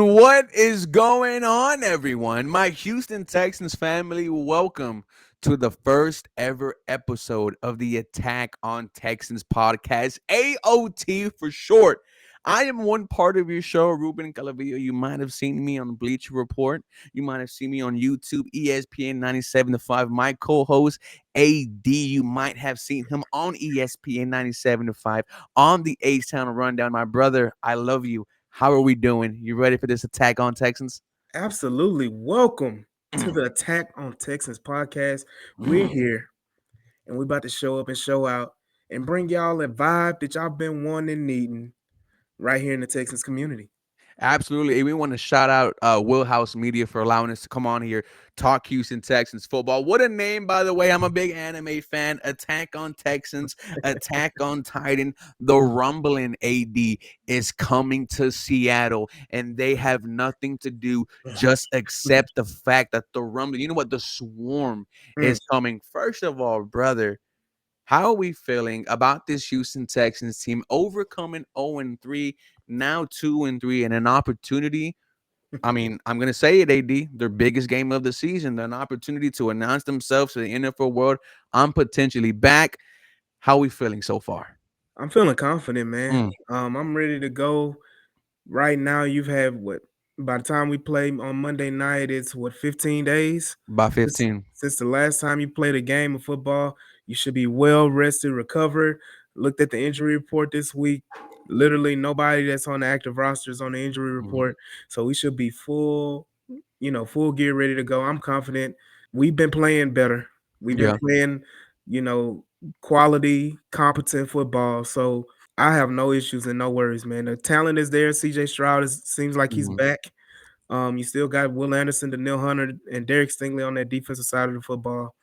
And what is going on, everyone? My Houston Texans family, welcome to the first ever episode of the Attack on Texans podcast, AOT for short. I am one part of your show, Ruben Calavillo. You might have seen me on Bleacher Report. You might have seen me on YouTube, ESPN 97.5. My co-host, AD, you might have seen him on ESPN 97.5 on the TownRundown. My brother, I love you. How are we doing? You ready for this Attack on Texans? Absolutely. Welcome to the Attack on Texans podcast. We're here and we're about to show up and show out and bring y'all a vibe that y'all been wanting and needing right here in the Texans community. Absolutely. And we want to shout out Wheelhouse Media for allowing us to come on here, talk Houston Texans football. What a name, by the way. I'm a big anime fan. Attack on Texans, Attack on Titan. The Rumbling AD is coming to Seattle, and they have nothing to do, just accept the fact that the Rumbling, you know what, the Swarm Mm. is coming. First of all, brother, how are we feeling about this Houston Texans team overcoming 0-3, now 2-3, and an opportunity? I mean, I'm going to say it, AD, their biggest game of the season, an opportunity to announce themselves to the NFL world. I'm potentially back. How are we feeling so far? I'm feeling confident, man. Mm, I'm ready to go. Right now, you've had what? By the time we play on Monday night, it's what, 15 days? by Since, 15. since the last time you played a game of football, you should be well rested, recovered. Looked at the injury report this week. Literally nobody that's on the active roster is on the injury Mhm. report. So we should be full gear ready to go. I'm confident. We've been playing better. We've been Yeah. playing, you know, quality, competent football. So I have no issues and no worries, man. The talent is there. CJ Stroud seems like he's Mhm. back. You still got Will Anderson, Daniil Hunter, and Derek Stingley on that defensive side of the football.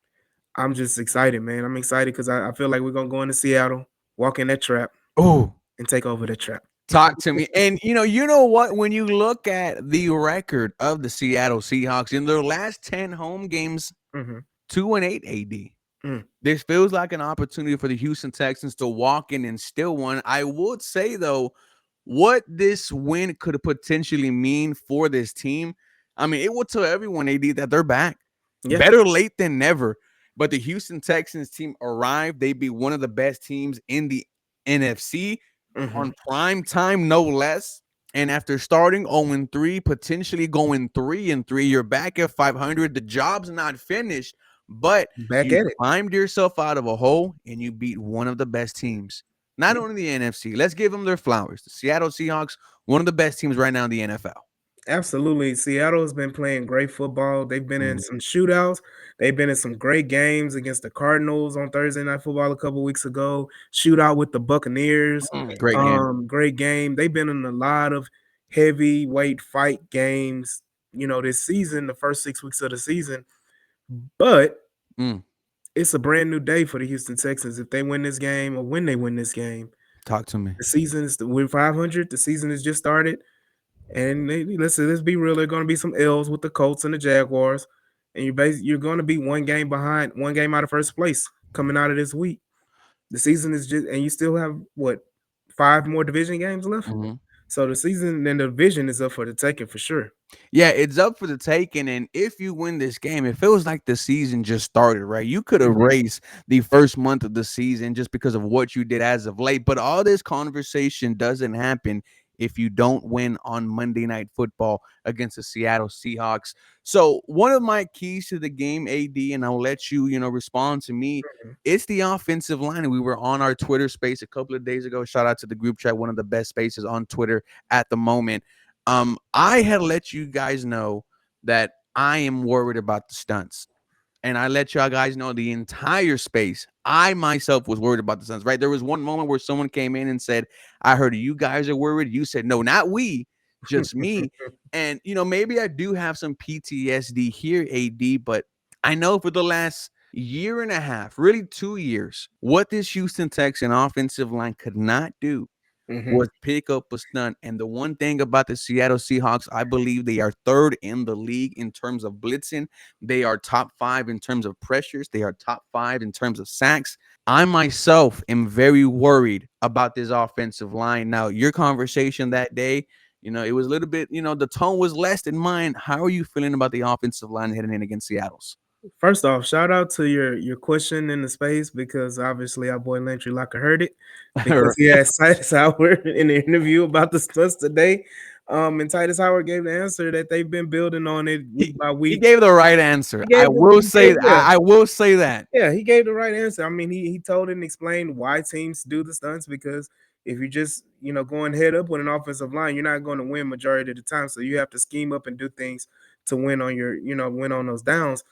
I'm just excited, man. I'm excited because I feel like we're gonna go into Seattle, walk in that trap, Oh, and take over the trap. talk to me. And you know what? When you look at the record of the Seattle Seahawks in their last 10 home games, Hmm. 2-8 AD. Mm. This feels like an opportunity for the Houston Texans to walk in and steal one. I would say, though, what this win could potentially mean for this team. I mean, it will tell everyone, AD, that they're back. Yeah. Better late than never. But the Houston Texans team arrived. They be one of the best teams in the NFC Hmm. on prime time, no less. And after starting 0-3, potentially going 3-3, you're back at 500. The job's not finished, but Back you at it. climbed yourself out of a hole and you beat one of the best teams. Not Yeah. only the NFC, let's give them their flowers. The Seattle Seahawks, one of the best teams right now in the NFL. Absolutely. Seattle has been playing great football. They've been in Mhm. some shootouts. They've been in some great games against the Cardinals on Thursday Night Football a couple weeks ago. Shootout with the Buccaneers. Great game. Great game. They've been in a lot of heavyweight fight games, this season, the first 6 weeks of the season. But Mm, it's a brand new day for the Houston Texans. If they win this game or when they win this game, talk to me. the season is we're 500. The season has just started. And let's be real. There are going to be some L's with the Colts and the Jaguars, and you're going to be one game behind, one game out of first place coming out of this week. The season is just, and you still have what, 5 more division games left. Mhm. So the season and the division is up for the taking for sure. Yeah, it's up for the taking. And if you win this game, it feels like the season just started, right? You could Mhm. erase the first month of the season just because of what you did as of late. But all this conversation doesn't happen if you don't win on Monday Night Football against the Seattle Seahawks. So one of my keys to the game, AD, and I'll let you, respond to me. It's the offensive line. And we were on our Twitter space a couple of days ago. Shout out to the group chat, one of the best spaces on Twitter at the moment. I had let you guys know that I am worried about the stunts. And I let y'all guys know the entire space. I myself was worried about the stunts, right? There was one moment where someone came in and said, I heard you guys are worried. You said, no, not we, just me. And, maybe I do have some PTSD here, AD, but I know for the last year and a half, really 2 years, what this Houston Texan offensive line could not do Mhm. was pick up a stunt. And the one thing about the Seattle Seahawks, I believe they are third in the league in terms of blitzing. They are top five in terms of pressures. They are top five in terms of sacks. I myself am very worried about this offensive line. Now, your conversation that day, It was a little bit, the tone was less than mine. How are you feeling about the offensive line heading in against Seattle's? First off, shout out to your question in the space because obviously our boy Landry Locker heard it because he had Titus Howard in the interview about the stunts today. And Titus Howard gave the answer that they've been building on it he, week by he week. gave the right answer. He I gave will say, yeah, I will say that. yeah, he gave the right answer. I mean, he told and explained why teams do the stunts because if you just going head up with an offensive line, you're not going to win majority of the time. So you have to scheme up and do things to win on your win on those downs.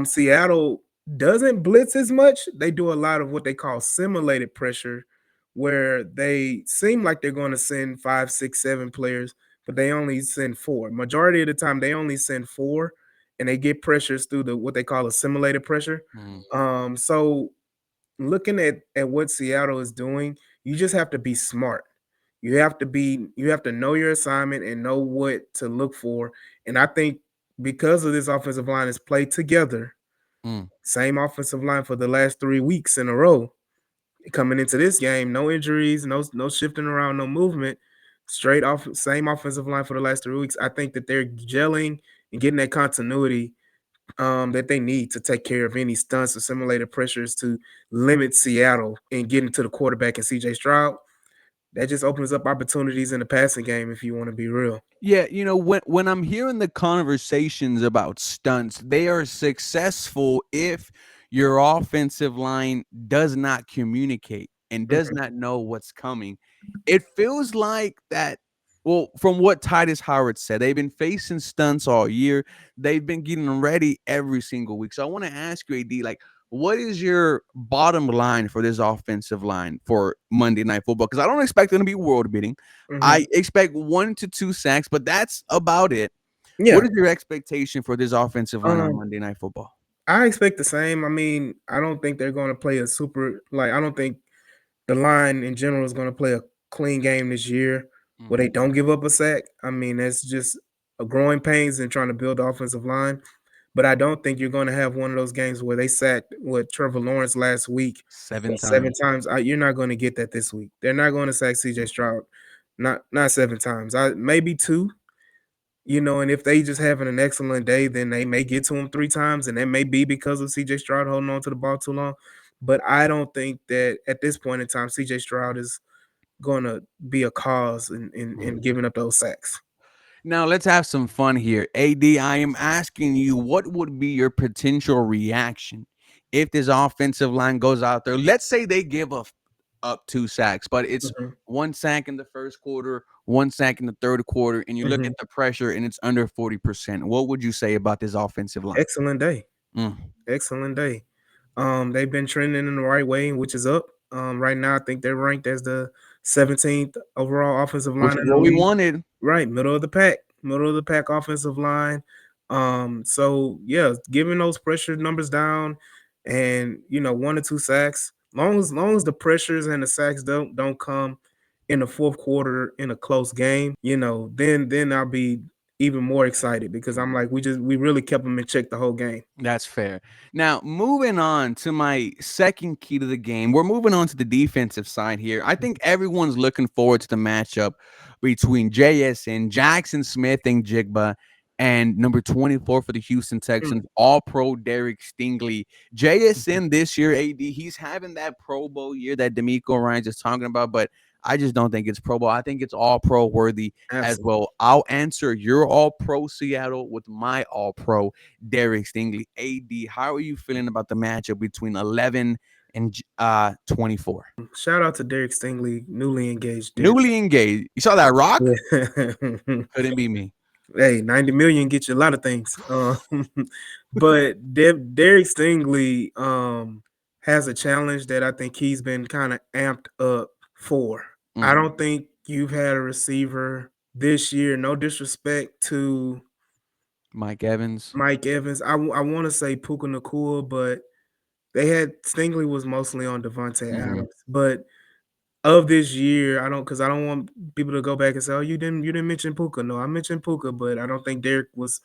Seattle doesn't blitz as much. They do a lot of what they call simulated pressure, where they seem like they're going to send 5, 6, 7 players, but they only send 4. Majority of the time, they only send 4 and they get pressures through the what they call a simulated pressure. Mm, So looking at what Seattle is doing, you just have to be smart. You have to know your assignment and know what to look for. And I think because of this offensive line has played together, mm. same offensive line for the last 3 weeks in a row, coming into this game, no injuries, no shifting around, no movement, straight off same offensive line for the last 3 weeks. I think that they're gelling and getting that continuity that they need to take care of any stunts or simulated pressures to limit Seattle and getting to the quarterback and CJ Stroud. That just opens up opportunities in the passing game if you want to be real. Yeah, when I'm hearing the conversations about stunts, they are successful if your offensive line does not communicate and does Mhm, not know what's coming. It feels like that. Well, from what Titus Howard said, they've been facing stunts all year. They've been getting ready every single week. So I want to ask you, AD, like, what is your bottom line for this offensive line for Monday Night Football? Because I don't expect them to be world beating. mhm. I expect 1 to 2 sacks, but that's about it. Yeah. What is your expectation for this offensive line on Um, Monday Night Football? I expect the same. I mean, I don't think they're going to play a super like. I don't think the line in general is going to play a clean game this year where Mm, they don't give up a sack. I mean, that's just a growing pains and trying to build the offensive line. But I don't think you're going to have one of those games where they sacked what Trevor Lawrence last week seven 7 times. times. You're not going to get that this week. They're not going to sack CJ Stroud, not 7 times. I maybe 2. And if they just having an excellent day, then they may get to him 3 times, and that may be because of CJ Stroud holding on to the ball too long. But I don't think that at this point in time, CJ Stroud is gonna be a cause in Mm. giving up those sacks. Now let's have some fun here. AD, I am asking you, what would be your potential reaction if this offensive line goes out there? Let's say they give up 2 sacks, but it's Mhm, 1 sack in the first quarter, 1 sack in the third quarter, and you look mhm. at the pressure and it's under 40%. What would you say about this offensive line? Excellent day. Mm. Excellent day. They've been trending in the right way, which is up. Right now, I think they're ranked as the 17th overall offensive Which line is in the what we league. wanted. Right, middle of the pack offensive line. So yeah, giving those pressure numbers down, and 1 or 2 sacks. Long as the pressures and the sacks don't come in the fourth quarter in a close game, then I'll be even more excited because I'm like, we really kept them in check the whole game. That's fair. Now, moving on to my second key to the game, we're moving on to the defensive side here. I think everyone's looking forward to the matchup between JSN, Jackson Smith, and Jigba, and number 24 for the Houston Mm, Texans, all pro Derek Stingley. JSN this year, AD, he's having that Pro Bowl year that D'Amico Ryan's just talking about, but I just don't think it's Pro Bowl. I think it's all pro worthy as absolutely. well. I'll answer your all pro Seattle with my all pro Derek Stingley. AD, how are you feeling about the matchup between 11 and 24? Shout out to Derek Stingley, newly engaged Derek. Newly engaged. You saw that rock? Yeah. Couldn't be me. Hey, 90 million get you a lot of things. But Derek Stingley has a challenge that I think he's been kind of amped up for. I Mm, don't think you've had a receiver this year, no disrespect to Mike Evans. Mike Evans. I want to say Puka Nakua, but they had Stingley was mostly on Devontae Mhm. Adams. But of this year, I don't want people to go back and say, "Oh, you didn't mention Puka." No, I mentioned Puka, but I don't think Derek was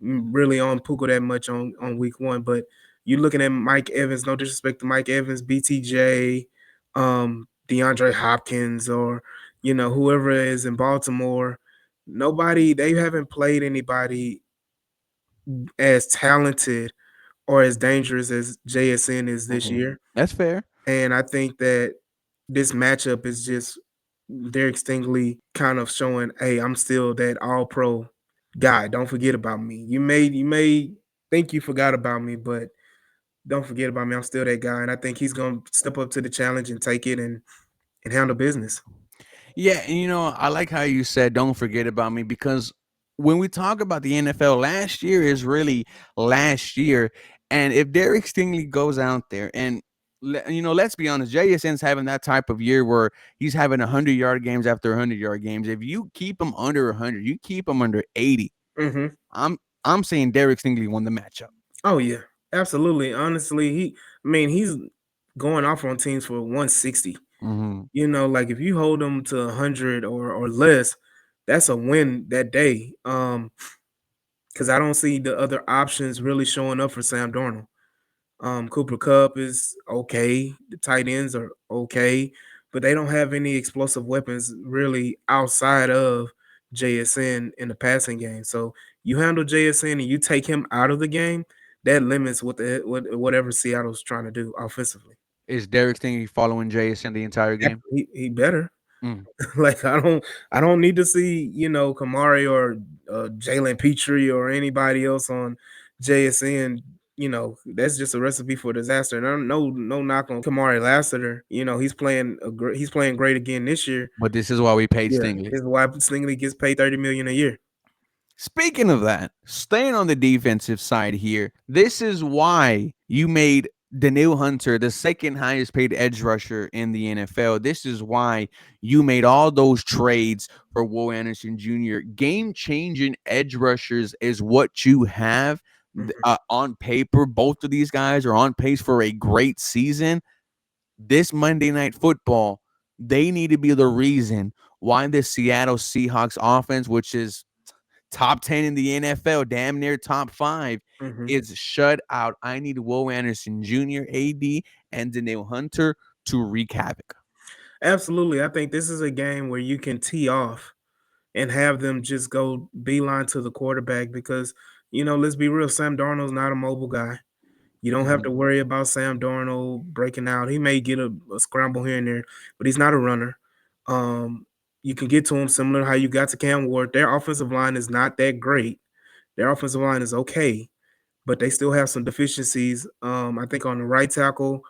really on Puka that much on week 1. But you looking at Mike Evans, no disrespect to Mike Evans, BTJ, DeAndre Hopkins, or whoever is in Baltimore. They haven't played anybody as talented or as dangerous as JSN is this Mhm. year. That's fair. And I think that this matchup is just Derek Stingley kind of showing, hey, I'm still that all pro guy. Don't forget about me. You may think you forgot about me, but don't forget about me. I'm still that guy. And I think he's gonna step up to the challenge and take it and handle business. Yeah, and I like how you said don't forget about me because when we talk about the NFL, last year is really last year. And if Derek Stingley goes out there and let's be honest, JSN's having that type of year where he's having 100-yard games after 100-yard games. If you keep him under 100, you keep him under 80. Hmm. I'm saying Derek Stingley won the matchup. Oh yeah, absolutely. Honestly, he's going off on teams for 160. Hmm. Like if you hold them to 100 or less, that's a win that day. Because I don't see the other options really showing up for Sam Darnold. Cooper Cup is okay. The tight ends are okay, but they don't have any explosive weapons really outside of JSN in the passing game. So you handle JSN and you take him out of the game, that limits whatever Seattle's trying to do offensively. Is Derek Stingley following JSN the entire game? He better. Mm. Like I don't need to see Kamari or Jalen Petrie or anybody else on JSN. That's just a recipe for disaster. And I don't no knock on Kamari Lassiter. He's playing great again this year. But this is why we paid Yeah, Stingley. this is why Stingley gets paid 30 million a year. Speaking of that, staying on the defensive side here, this is why you made Daniil Hunter the second highest paid edge rusher in the NFL. This is why you made all those trades for Will Anderson Jr. Game changing edge rushers is what you have Mhm, on paper. Both of these guys are on pace for a great season. This Monday Night Football, they need to be the reason why the Seattle Seahawks offense, which is top 10 in the NFL, damn near top 5, mhm. is shut out. I need Will Anderson Jr., AD, and Daniil Hunter to wreak havoc. Absolutely, I think this is a game where you can tee off and have them just go beeline to the quarterback because let's be real, Sam Darnold's not a mobile guy. You don't have to Mhm. worry about Sam Darnold breaking out. He may get a scramble here and there, but he's not a runner. Um, you can get to him similar to how you got to Cam Ward. Their offensive line is not that great. Their offensive line is okay, but they still have some deficiencies. I think on the right tackle,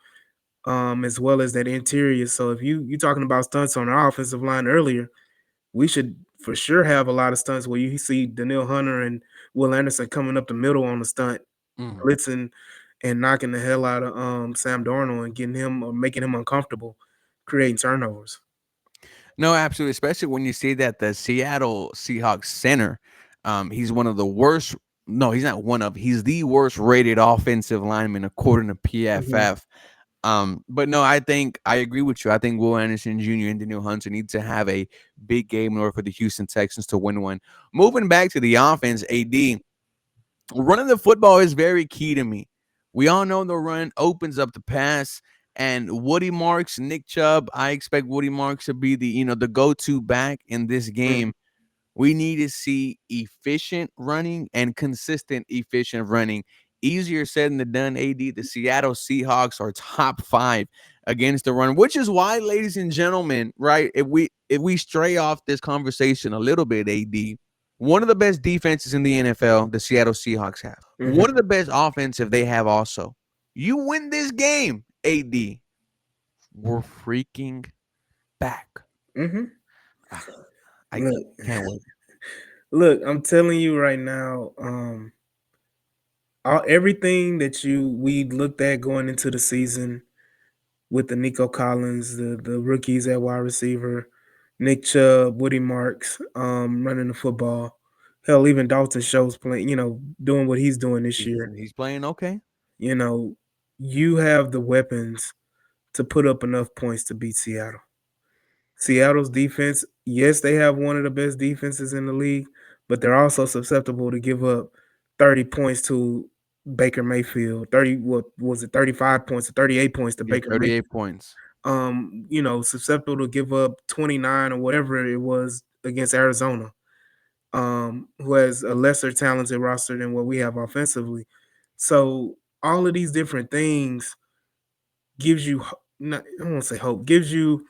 as well as that interior. So if you talking about stunts on our offensive line earlier, we should for sure have a lot of stunts where you see Daniil Hunter and Will Anderson coming up the middle on the stunt, Mhm. blitzing and knocking the hell out of Sam Darnold and getting him or making him uncomfortable, creating turnovers. No, absolutely. Especially when you see that the Seattle Seahawks center, he's one of the worst. No, he's not one of. He's the worst rated offensive lineman according to Mhm, PFF. But no, I think I agree with you. I think Will Anderson Jr. and Daniel Hunter need to have a big game in order for the Houston Texans to win one. Moving back to the offense, AD, running the football is very key to me. We all know the run opens up the pass, and Woody Marks, Nick Chubb. I expect Woody Marks to be the go-to back in this mhm, game. We need to see efficient running and consistent efficient running. Easier said than done, AD. The Seattle Seahawks are top 5 against the run, which is why, ladies and gentlemen, right? If we stray off this conversation a little bit, AD, one of the best defenses in the NFL, the Seattle Seahawks have. mhm, One of the best offensive they have also. You win this game, AD. We're freaking back. mhm. Ah, I Look, can't wait. look, I'm telling you right now, everything that we looked at going into the season with the Nico Collins, the rookies at wide receiver, Nick Chubb, Woody Marks, running the football. Hell, even Dalton Schultz playing, doing what he's doing this He's year. he's playing okay. You know, you have the weapons to put up enough points to beat Seattle. Seattle's defense, yes, they have one of the best defenses in the league, but they're also susceptible to give up 30 points to Baker Mayfield. 30, what was it, 35 points or 38 points to Yeah, Baker Mayfield. 38 points. Susceptible to give up 29 or whatever it was against Arizona. who has a lesser talented roster than what we have offensively. So all of these different things gives you not, I won't say hope, gives you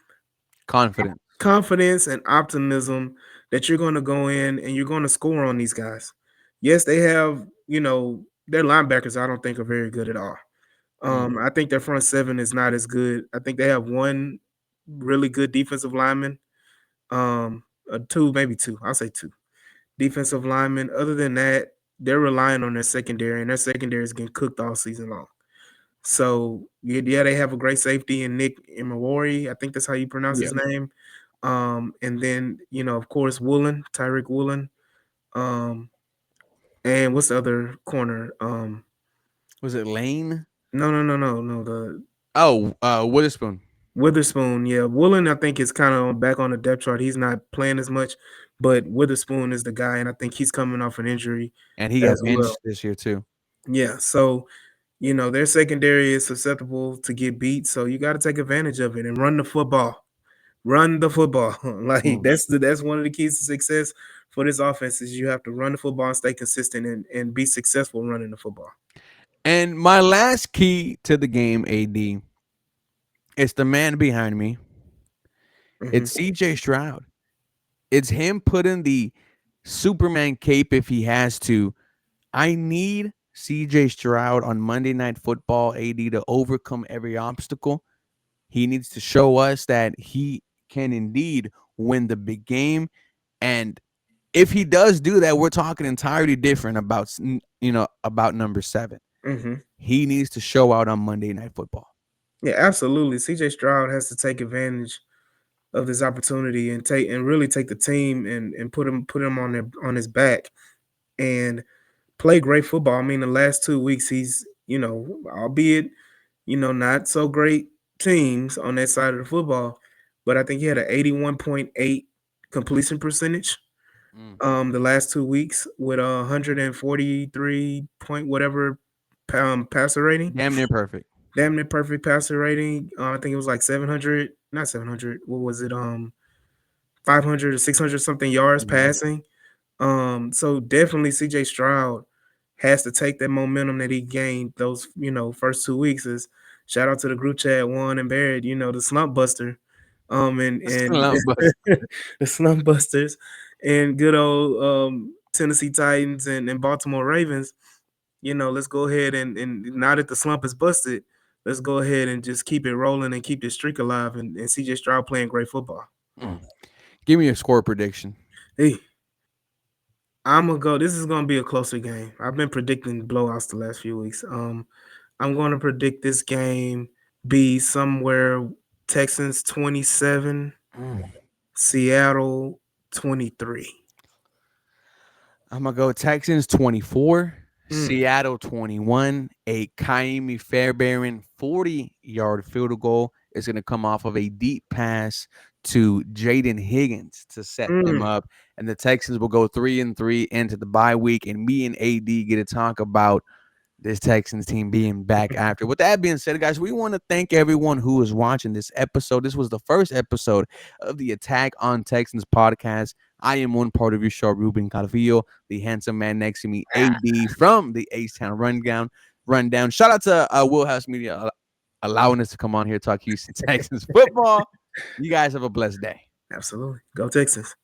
Confident. confidence and optimism that you're going to go in and you're going to score on these guys. Yes, they have, their linebackers I don't think are very good at all. Mm. I think their front seven is not as good. I think they have one really good defensive lineman. Two, maybe two. I'll say two defensive linemen. Other than that, they're relying on their secondary, and their secondary is getting cooked all season long. So yeah, they have a great safety in Nick Imawari. I think that's how you pronounce Yeah. his name. And then of course Woolen, Tyreek Woolen. Um, and what's the other corner? Was it Lane? No, no, no, no, no. The Oh, Witherspoon. Witherspoon, yeah. Woolen, I think, is kind of back on the depth chart. He's not playing as much, but Witherspoon is the guy, and I think he's coming off an injury And he got as well. benched this year too. Yeah, so their secondary is susceptible to get beat, so you got to take advantage of it and run the football. Run the football. Like Mm. that's one of the keys to success for this offense is you have to run the football and stay consistent and be successful running the football. And my last key to the game, AD, it's the man behind me. Hmm. It's CJ Stroud. It's him putting the Superman cape if he has to. I need CJ Stroud on Monday Night Football, AD, to overcome every obstacle. He needs to show us that he can indeed win the big game. And if he does do that, we're talking entirely different about number 7. Hmm. He needs to show out on Monday Night Football. Yeah, absolutely. CJ Stroud has to take advantage of this opportunity and really take the team and put him on his back and play great football. I mean, the last 2 weeks he's albeit not so great teams on that side of the football, but I think he had an 81.8 completion percentage Mm. the last 2 weeks with a 143 point whatever passer rating. Damn near perfect. Damn near perfect passer rating. I think it was like 700, not 700. What was it? 500 or 600 something yards Mhm. passing. So definitely CJ Stroud has to take that momentum that he gained those, first 2 weeks. Is shout out to the group chat Juan and Barrett, the slump buster. And the slump busters and good old Tennessee Titans and Baltimore Ravens. Let's go ahead and now that the slump is busted, let's go ahead and just keep it rolling and keep this streak alive and CJ Stroud playing great football. Mm. Give me a score prediction. Hey, I'm gonna go. This is gonna be a closer game. I've been predicting blowouts the last few weeks. I'm gonna predict this game be somewhere Texans 27, Mm. Seattle 23. I'm gonna go Texans 24, Mm, Seattle 21. A Kaimi Fairbairn 40-yard field goal is gonna come off of a deep pass to Jaden Higgins to set them mm. up, and the Texans will go 3-3 into the bye week. And me and AD get to talk about this Texans team being back after. With that being said, guys, we want to thank everyone who is watching this episode. This was the first episode of the Attack on Texans podcast. I am one part of your show, Ruben Calvillo, the handsome man next to me, AD from the Town Rundown. Shout out to Wheelhouse Media allowing us to come on here talk Houston Texans football. You guys have a blessed day. Absolutely. Go Texans.